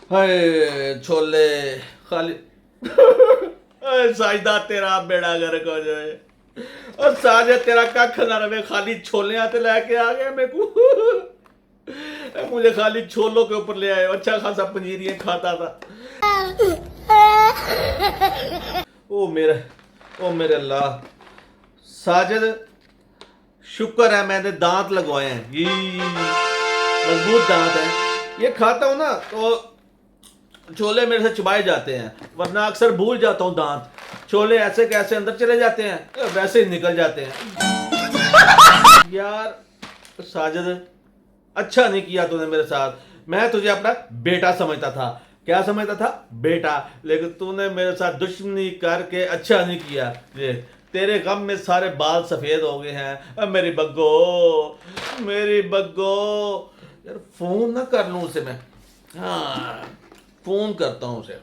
हाय छोले खाली अरे साजदा तेरा बेड़ा गर्क हो जाए। और साजे तेरा कख ना रवे, खाली छोले आते लेके आ गया मेरे को। मुझे खाली छोलों के ऊपर ले आए, अच्छा खासा पंजीरियां खाता था। ओ मेरे अल्लाह। साजिद, शुक्र है मैंने दांत लगवाए हैं, ये मजबूत दांत है। ये खाता हूं ना तो छोले मेरे से चबाए जाते हैं, वरना अक्सर भूल जाता हूँ दांत। छोले ऐसे कैसे अंदर चले जाते हैं, वैसे ही निकल जाते हैं। यार साजिद, अच्छा नहीं किया तूने मेरे साथ। मैं तुझे अपना बेटा समझता था। क्या समझता था? बेटा। लेकिन तूने मेरे साथ दुश्मनी करके अच्छा नहीं किया। ये तेरे गम में सारे बाल सफेद हो गए हैं। अब मेरी बग्गो, मेरी बग्गो। यार फोन ना कर लूं उसे मैं। हाँ, फोन करता हूँ उसे।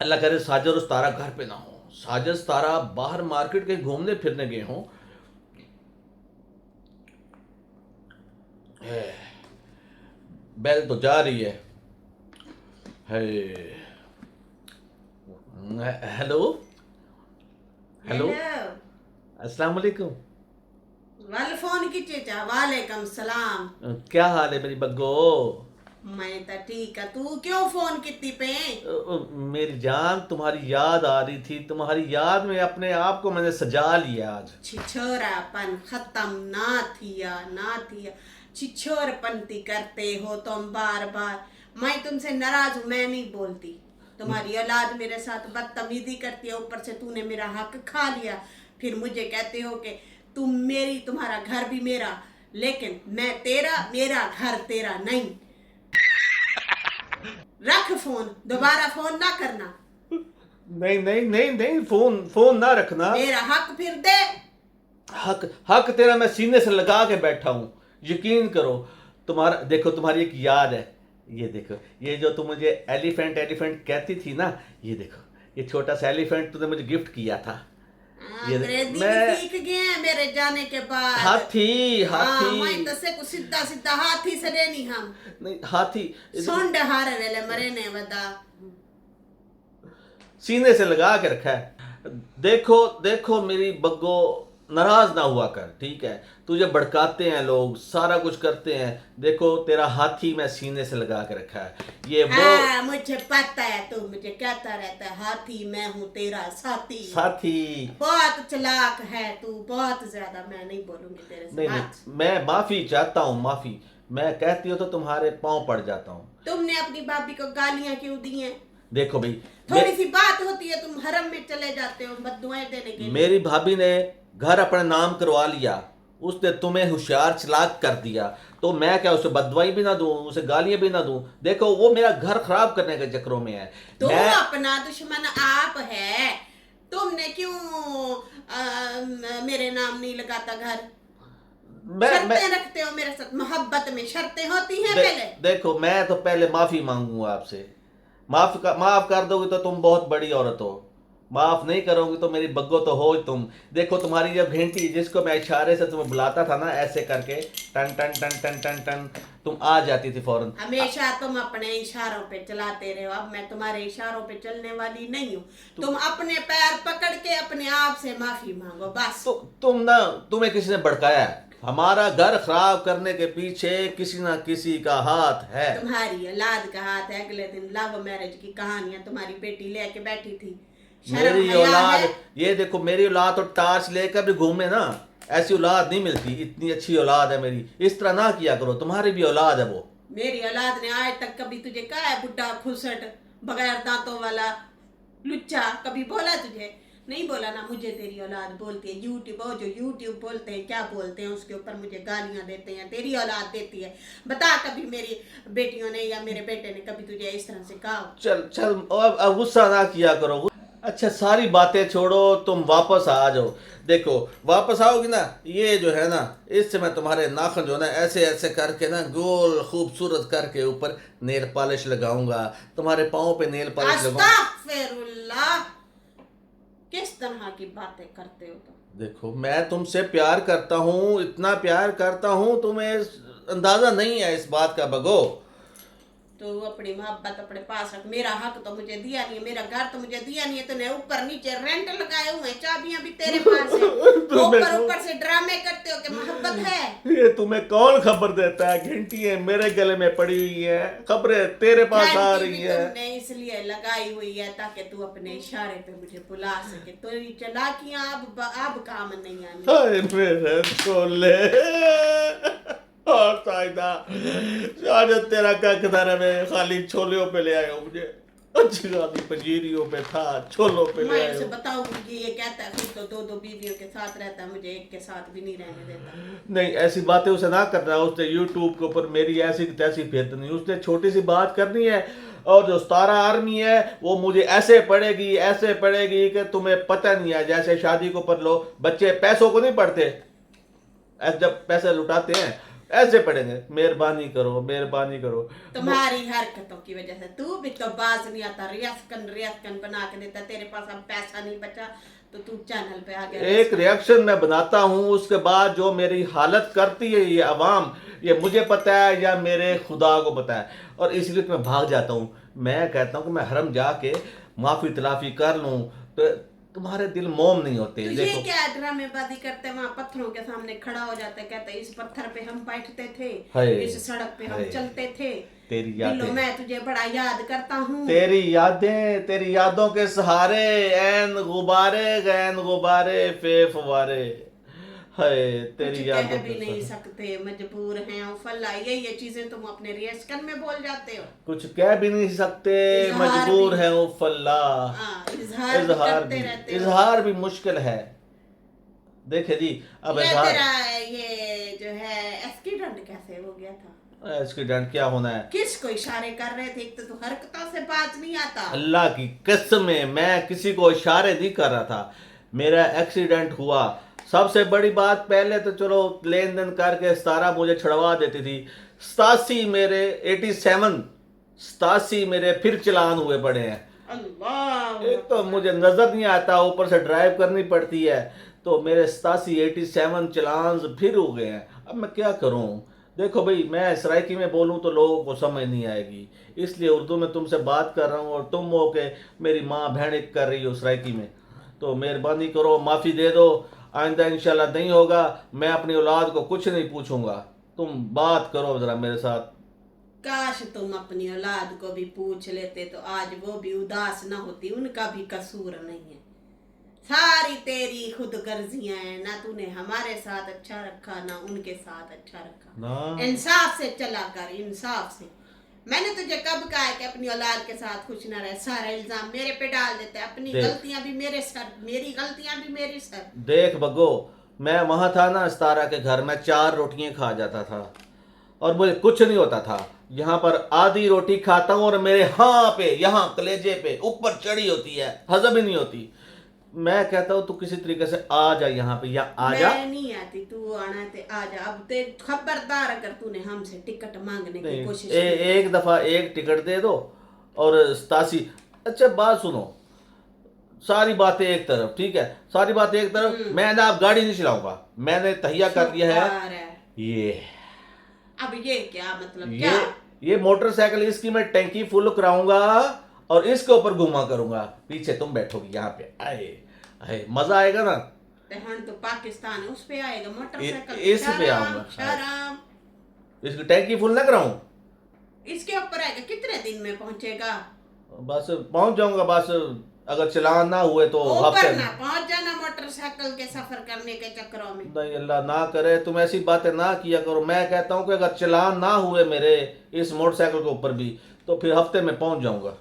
अल्लाह करे साजिद और तारा घर पे ना हो। साजिद तारा बाहर मार्केट के घूमने फिरने गए हों। बेल तो जा रही है। Hello hello, hello. अस्सलाम वालेकुम। वाल फोन की चेचा, वालेकुम सलाम। क्या हाल है मेरी बग्गो? मैं तो ठीक है, तू क्यों फोन किती पे? मेरी जान, तुम्हारी याद आ रही थी। तुम्हारी याद में अपने आप को मैंने सजा लिया आज। छिछोरापन खत्म ना थिया। छिछोरपंती करते हो तुम बार बार। मैं तुमसे नाराज हूँ, मैं नहीं बोलती। तुम्हारी औलाद मेरे साथ बदतमीजी करती है, ऊपर से तूने मेरा हक खा लिया। फिर मुझे कहते हो कि तुम मेरी, तुम्हारा घर भी मेरा, लेकिन मैं तेरा, मेरा घर तेरा नहीं। रख फोन, दोबारा फोन ना करना। नहीं नहीं नहीं नहीं, फोन फोन ना रखना। मेरा हक फिर दे। हक हक तेरा मैं सीने से लगा के बैठा हूँ। यकीन करो। तुम्हारा देखो, तुम्हारी एक याद है। ये देखो, ये जो तुम मुझे एलिफेंट एलिफेंट कहती थी ना, ये देखो, ये छोटा सा एलिफेंट तूने मुझे गिफ्ट किया था। ये अंग्रेजी भी मैं सीख गए हैं मेरे जाने के बाद। हाथी हाँ, हाथी मैं तो से को सीधा सीधा हाथी से देनी हम। नहीं, हाथी सोंड हार वेले मरे ने बता। सीने से लगा के रखा है। देखो देखो मेरी बग्गो, नाराज ना हुआ कर, ठीक है? तुझे भड़काते हैं लोग, सारा कुछ करते हैं। देखो तेरा हाथी मैं सीने से लगा के रखा है। ये वो हाँ, मुझे पता है, तू मुझे कहता रहता है हाथी मैं हूँ तेरा साथी। साथी। बहुत चालाक है तू, बहुत ज्यादा। मैं नहीं बोलूंगी तेरे से नहीं बात। नहीं, मैं माफी चाहता हूँ, माफी। मैं कहती हूँ तो तुम्हारे पांव पड़ जाता हूँ। तुमने अपनी भाभी को गालियां क्यों दी हैं? देखो भाई, थोड़ी सी बात होती है तुम हरम में चले जाते हो बद्दुआएं देने के लिए। मेरी भाभी ने घर अपना नाम करवा लिया। उसने तुम्हें होशियार चालाक कर दिया, तो मैं क्या उसे बदवाई भी ना दूं, उसे गालियां भी ना दूं? देखो वो मेरा घर खराब करने के चक्करों में है। तो मैं अपना दुश्मन आप है। तुमने क्यों मेरे नाम नहीं लगाता घर? मैं शर्तें रखते हो मेरे साथ, मोहब्बत में शर्तें होती हैं पहले। देखो, मैं तो पहले माफी मांगूंगा आपसे। माफ कर दोगे तो तुम बहुत बड़ी औरत हो। माफ नहीं करोगे तो मेरी बग्गो तो हो ही तुम। देखो तुम्हारी जब घंटी, जिसको मैं इशारे से तुम्हें बुलाता था ना, ऐसे करके टन टन टन टन टन टन, तुम आ जाती थी फौरन। हमेशा तुम अपने इशारों पे चलाते रहे हो। अब मैं तुम्हारे इशारों पे चलने वाली नहीं हूँ। तुम अपने पैर पकड़ के अपने आप से माफी मांगो बस। तो तुम्हें किसी ने भड़काया है? हमारा घर खराब करने के पीछे किसी ना किसी का हाथ है। तुम्हारी औलाद का हाथ है। अगले दिन लव मैरिज की कहानियां तुम्हारी बेटी लेके बैठी थी। शर्म मेरी हया औलाद, है? ये देखो मेरी औलाद तो टार्च लेकर भी घूमे ना, ऐसी औलाद नहीं मिलती। इतनी अच्छी औलाद है मेरी। इस तरह ना किया करो, तुम्हारी भी औलाद है वो। मेरी औलाद ने आज तक कभी तुझे कहा है बुड्ढा खुसट बगैर दांतों वाला लुच्चा? कभी बोला तुझे? नहीं बोला ना। मुझे तेरी औलाद बोलती है। यूट्यूब, वो जो यूट्यूब बोलते हैं, क्या बोलते हैं, उसके ऊपर मुझे गालियां देते हैं। तेरी औलाद देती है। बता कभी मेरी बेटियों ने या मेरे बेटे ने कभी तुझे इस तरह से कहा? चल चल, अब गुस्सा ना किया करो। अच्छा सारी बातें छोड़ो, तुम वापस आ जाओ। देखो वापस आओगी ना, ये जो है ना, इससे मैं तुम्हारे नाखून जो है ना, ऐसे ऐसे करके ना, गोल खूबसूरत करके ऊपर नेल पॉलिश लगाऊंगा। तुम्हारे पाँव पे नेल पॉलिश लगाऊंगा। अस्तगफिरुल्लाह, किस तरह की बातें करते हो तुम? देखो मैं तुमसे प्यार करता हूँ, इतना प्यार करता हूँ, तुम्हें अंदाजा नहीं है इस बात का बगो। तो अपनी मोहब्बत अपने पास रख। मेरा हक तो मुझे दिया नहीं है, मेरा घर तो मुझे दिया नहीं है, तूने ऊपर नीचे रेंट लगाए हुए हैं, चाबियां भी तेरे पास है, ऊपर ऊपर से ड्रामे करते हो कि मोहब्बत है। ये तुम्हें कौन खबर देता है? घंटी है मेरे गले में पड़ी हुई है, खबरें तेरे पास आ घंटी रही भी है। तुमने इसलिए लगाई हुई है ताकि तू अपने इशारे पे मुझे बुला सके। तो ये चालाकियां अब काम नहीं आनी। हाय मेरे छोले और साइदा, आज तेरा क्या किधर है? मैं खाली छोलियों पे ले आया हूँ, मुझे अच्छी खासी पंजीरियों पे था, छोलों पे ले मैं आया इसे हूँ। बताऊंगी, ये कहता है खुद तो दो दो बीवियों के साथ रहता है, मुझे एक के साथ भी नहीं रहने देता। नहीं, ऐसी बातें उसे ना करना। उसने यूट्यूब के ऊपर मेरी ऐसी तैसी फेतनी, उसने छोटी सी बात करनी है। और जो सतारा आर्मी है वो मुझे ऐसे पढ़ेगी कि तुम्हें पता नहीं है। जैसे शादी को पढ़ लो, बच्चे पैसों को नहीं पढ़ते, ऐसे जब पैसे लुटाते हैं ऐसे पढ़ेंगे। मेहरबानी करो, मेहरबानी करो। तुम्हारी हरकतों की वजह से तू भी तो बाज नहीं आता, रियासकन बना के देता। तेरे पास अब पैसा नहीं बचा तो तू चैनल पे आ गया। एक रिएक्शन मैं बनाता हूँ, उसके बाद जो मेरी हालत करती है ये अवाम, ये मुझे पता है या मेरे खुदा को पता है, और इसलिए तो मैं भाग जाता हूँ। मैं कहता हूँ कि मैं हरम जाके माफी तलाफी कर लूँ, तो तुम्हारे दिल मोम नहीं होते। तो ये देखो क्या ड्रामेबाजी करते हैं, वहां पत्थरों के सामने खड़ा हो जाता है, कहता है इस पत्थर पे हम बैठते थे, हाय, इस सड़क पे हम हाय, चलते थे, तेरी दिलो यादें, मैं तुझे बड़ा याद करता हूँ। तेरी यादों के सहारे ऐन गुबारे फे फुवारे। हाय कुछ तेरी कह यादों भी के नहीं सहारे। सकते, मजबूर हैं उफल्ला, ये चीजें तुम अपने रिएक्शन में बोल जाते हो। कुछ कह भी नहीं सकते, इजहार मजबूर भी। है उफल्ला। इजहार भी करते रहते हो। इजहार भी मुश्किल है। देखे जी, अब ये इजहार, तेरा ये जो है एक्सीडेंट कैसे हो गया था? एक्सीडेंट क्या होना है? किसको इशारे कर रहे थे? एक तो तू हरकतों से बात नहीं आता। अल्लाह की कसम है, मैं किसी को इशारे नहीं कर रहा था। मेरा एक्सीडेंट हुआ। सबसे बड़ी बात, पहले तो चलो लेन देन करके 17 मुझे छुड़वा देती थी, 87 मेरे 87 मेरे फिर चलान हुए पड़े हैं। अल्लाह, एक तो मुझे नजर नहीं आता, ऊपर से ड्राइव करनी पड़ती है, तो मेरे 87 चलान फिर हो गए हैं। अब मैं क्या करूं? देखो भाई, मैं सराइकी में बोलूं तो लोगों को समझ नहीं आएगी, इसलिए उर्दू में तुमसे बात कर रहा हूं, और तुम हो के मेरी माँ बहन कर रही हो सराइकी में, तो मेहरबानी करो, माफ़ी दे दो। आइंदा इंशाल्लाह नहीं होगा। मैं अपनी औलाद को कुछ नहीं पूछूंगा। तुम बात करो ज़रा मेरे साथ। काश तुम अपनी औलाद को भी पूछ लेते तो आज वो भी उदास ना होती। उनका भी कसूर नहीं है, सारी तेरी खुद गर्जियां हैं। ना तूने हमारे साथ अच्छा रखा, ना उनके साथ अच्छा रखा। ना, इंसाफ से चला कर, इंसाफ से। मैंने तुझे कब कहा है कि अपनी औलाद के साथ खुश ना रहे? सारा इल्जाम मेरे पे डाल देते हैं, अपनी देख। गलतियां भी मेरे सर, मेरी गलतियां भी मेरी सर। देख बग्गो, मैं वहाँ था ना सितारा के घर में, 4 रोटियां खा जाता था और मुझे कुछ नहीं होता था। यहाँ पर आधी रोटी खाता हूँ और मेरे हाँ पे, यहाँ कलेजे पे ऊपर चढ़ी होती है, हजम ही नहीं होती। मैं कहता हूँ तू किसी तरीके से आ जा यहाँ पे, या आ जा। मैं नहीं आती, तू आना ते आ जा। अब ते खबरदार अगर तूने हमसे टिकट मांगने की नहीं, कोशिश एक दफा एक टिकट दे दो। और 87, अच्छा बात सुनो, सारी बातें एक तरफ, ठीक है, सारी बातें एक तरफ, मैं ना अब गाड़ी नहीं चलाऊंगा, मैंने तहिया कर लिया है। शुक्र है। ये अब ये क्या मतलब? ये क्या ये मोटरसाइकिल इसकी मैं टैंकी फुल कराऊंगा और इसके ऊपर घुमा करूंगा, पीछे तुम बैठोगी यहाँ पे। आए आए, मजा आएगा ना। तेहन तो पाकिस्तान है, उस पे आएगा मोटरसाइकिल। इस पे आऊंगा। शर्म। इसकी टैंकी फुल ना कराऊं, इसके ऊपर आएगा। कितने दिन में पहुंचेगा? बस पहुंच जाऊंगा। बस अगर चलान ना हुए तो ऊपर हफ्ते ना पहुंच जाना मोटरसाइकिल के सफर करने के चक्करों में। नहीं, अल्लाह ना करे तुम ऐसी बातें ना किया करो। मैं कहता हूँ कि अगर चलान ना हुए मेरे इस मोटरसाइकिल के ऊपर भी, तो फिर हफ्ते में पहुंच जाऊंगा।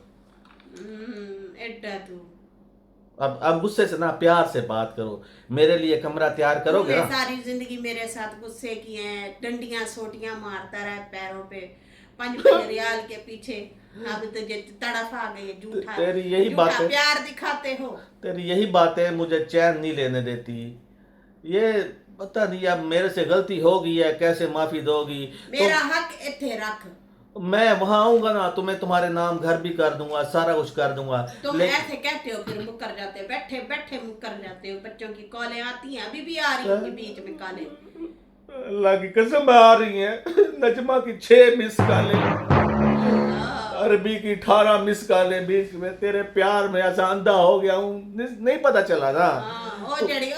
एड्डा तू अब गुस्से से ना, प्यार से बात करो, मेरे लिए कमरा तैयार करोगे तूने ना। सारी जिंदगी मेरे साथ गुस्से किए हैं, डंडियां सोटियां मारता रहा पैरों पे, 5 रियाल के पीछे। अब तुझे तड़फ आ गई है, झूठा तेरी यही झूठा बातें, प्यार दिखाते हो। तेरी यही बातें मुझे चैन नहीं लेने देती। ये पता नहीं अब मेरे से गलती हो गई है, कैसे माफी दोगी? मेरा हक इथे रख। मैं वहां आऊंगा ना, तुम्हें तुम्हारे नाम घर भी कर दूंगा, सारा कुछ कर दूंगा। तुम ऐसे कहते हो फिर मुकर जाते हो, बैठे बैठे मुकर जाते हो। बच्चों की कॉलें आती हैं, अभी भी आ रही होंगी बीच में कॉलें। अल्लाह की कसम आ रही हैं, नजमा की 6 मिस कॉलें। अरबी की 18 मिस कॉलें बीच में, तेरे प्यार में ऐसा अंधा हो गया हूँ, नहीं पता चला ना। ओ जड़ी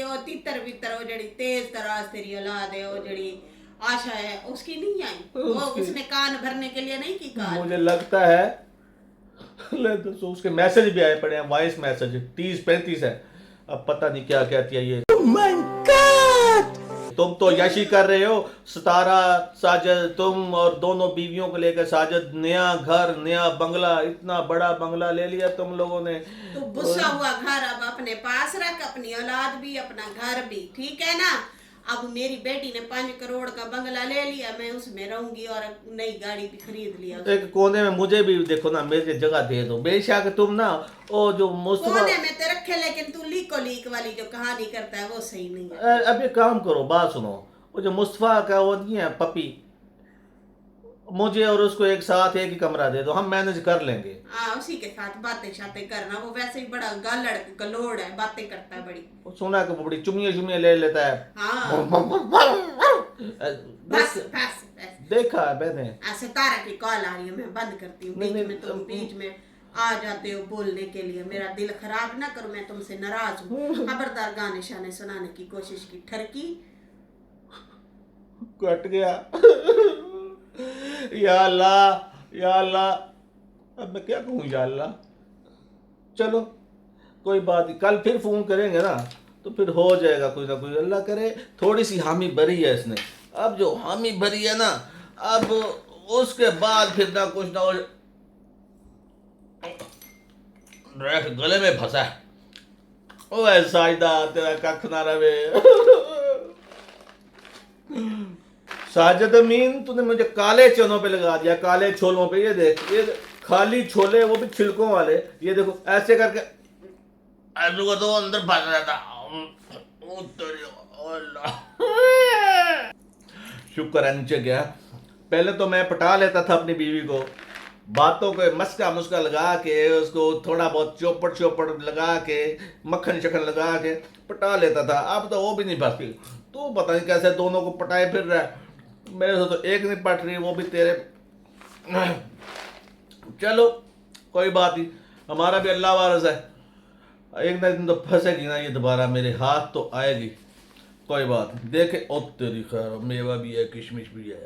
ओ तितर बितर ओ जड़ी तेज तराज तेरी औलाद है, ओ जड़ी आशा है उसकी नहीं आई, वो उसने कान भरने के लिए नहीं की कान। मुझे लगता है ले तो उसके मैसेज भी आए पड़े हैं, वॉइस मैसेज 30-35 है। अब पता नहीं क्या कहती है ये। तुम तो यशी कर रहे हो, सितारा साजिद तुम और दोनों बीवियों को लेकर साजिद नया घर नया बंगला, इतना बड़ा बंगला ले लिया तुम लोगों ने। तो बुस्सा हुआ घर अब अपने पास रख, अपनी औलाद भी अपना घर भी, ठीक है ना। अब मेरी बेटी ने 5 करोड़ का बंगला ले लिया, मैं उसमें रहूंगी और नई गाड़ी भी खरीद लिया। एक कोने में मुझे भी देखो ना, मेरी जगह दे दो बेशक। तुम ना ओ जो मुस्तफा कोने में तो रखे, लेकिन तू लीक वाली जो कहानी करता है वो सही नहीं है। अब ये काम करो, बात सुनो, वो जो मुस्तफा का वो नहीं है पपी, मुझे और उसको एक साथ एक ही कमरा दे दो, हम मैनेज कर लेंगे। हाँ उसी के साथ बातें शातें करना, वो वैसे ही बड़ा गालड़ गलोड़ है, बातें करता है बड़ी। वो सुना कि वो बड़ी चुमिया ले लेता है। हाँ बस बस बस। देखा है मैंने। सितारा की कॉल आ रही है, मैं बंद करती हूँ। बीच में तुम बीच में आ जाते हो बोलने के लिए, मेरा दिल खराब ना करो, मैं तुमसे नाराज हूँ। खबरदार गाने शाने सुनाने की कोशिश की, ठरकी कट गया। या अल्लाह या अल्लाह, अब मैं क्या कहूँ या अल्लाह। चलो कोई बात नहीं, कल फिर फोन करेंगे ना तो फिर हो जाएगा कुछ ना कुछ, अल्लाह करे। थोड़ी सी हामी भरी है इसने, अब जो हामी भरी है ना, अब उसके बाद फिर ना कुछ ना हो। गले में फंसा है। ओए साजिदा तेरा कख ना रवे। साजिद अमीन तूने मुझे काले चनों पे लगा दिया, काले छोलों पे। ये देख, ये खाली छोले, वो भी छिलकों वाले। ये देखो ऐसे करके ऐसे तो अंदर फंस जाता। शुक्र है नीचे गया। पहले तो मैं पटा लेता था अपनी बीवी को, बातों को मस्का मुस्का लगा के, उसको थोड़ा बहुत चौपड़ लगा के, मक्खन शक्खन लगा के पटा लेता था। अब तो वो भी नहीं बचती। तू पता नहीं कैसे दोनों को पटाए फिर रहा है। मेरे से तो एक नहीं पट रही, वो भी तेरे। चलो कोई बात नहीं, हमारा भी अल्लाह वारस है, एक ना दिन तो फंसेगी ना ये दोबारा, मेरे हाथ तो आएगी। कोई बात नहीं, देखे ओ तेरी खैर, मेवा भी है किशमिश भी है।